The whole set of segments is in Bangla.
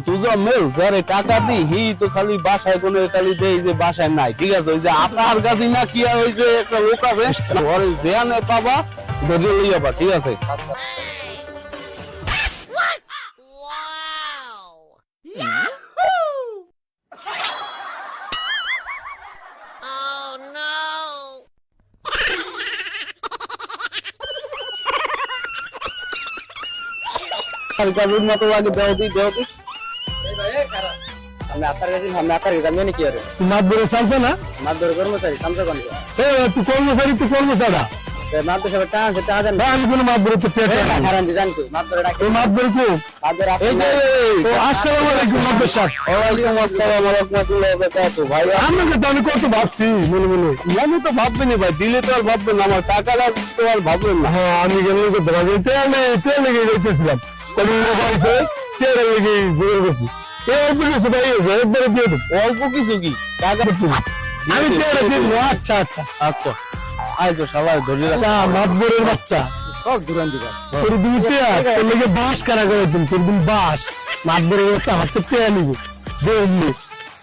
তুই যা মেল যারে টাকা দি হি তো খালি বাসায় কোনো খালি দেই যে বাসায় নাই, ঠিক আছে? ওই যে আপনার কাছে না কি আর ওই যে একটা লোক আছে ঘরে দেয়ানে পাবা ধরে লইয়া বা, ঠিক আছে? কাজের মতো লাগে দেও দি আমি আপনার কাছে আমি আপনার কাছে জানি কি আরে মাদবরে সামসা না মাদর কর্মচারী সামসা কোন তুই কর্মচারী মাদর সব টাকা আছে টাকা দেন আমি কোনো মাদবরে তো হারান জান তো মাদর ডাকে মাদবর কো মাদর এই যে আসসালামু আলাইকুম মাদবর সাহেব। ওয়ালাইকুম আসসালাম ওয়া রাহমাতুল্লাহি ওয়া বারাকাতুহু। ভাই আমাকে তো আমি কত ভাবছি মনে মনে তো ভাববেন ভাই, দিলে তো আর ভাববেন না, আমার টাকাটা তো আর ভাববেন না। হ্যাঁ আমি গেলে তো ধরা যেতে তেলে গিয়ে যাইতেছিলাম তবে ভাইছে তেলে গিয়ে জোর করছি অল্প কিছু ভাই একবারে দিয়ে দেব। অল্প কিছু কি টাকা আমি তেলে দিয়ে দেবো। আচ্ছা আচ্ছা আচ্ছা আইছো সবাই ধরে রাখা মাদবরের বাচ্চা সব দুরান দিবা তোর তুমি টেয়া তোর লেগে বাস কারা করে তুমি তোর তুমি বাস মাদবরের বাচ্চা হাতে টেয়া নিবি দেখলি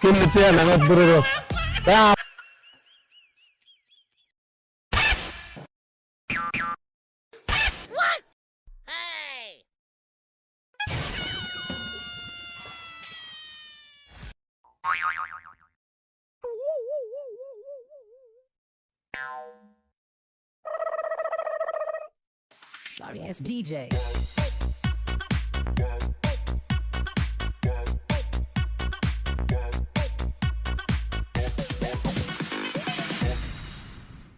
কেমনি টেয়া না মাদবরের বাচ্চা। Sorry ass DJ.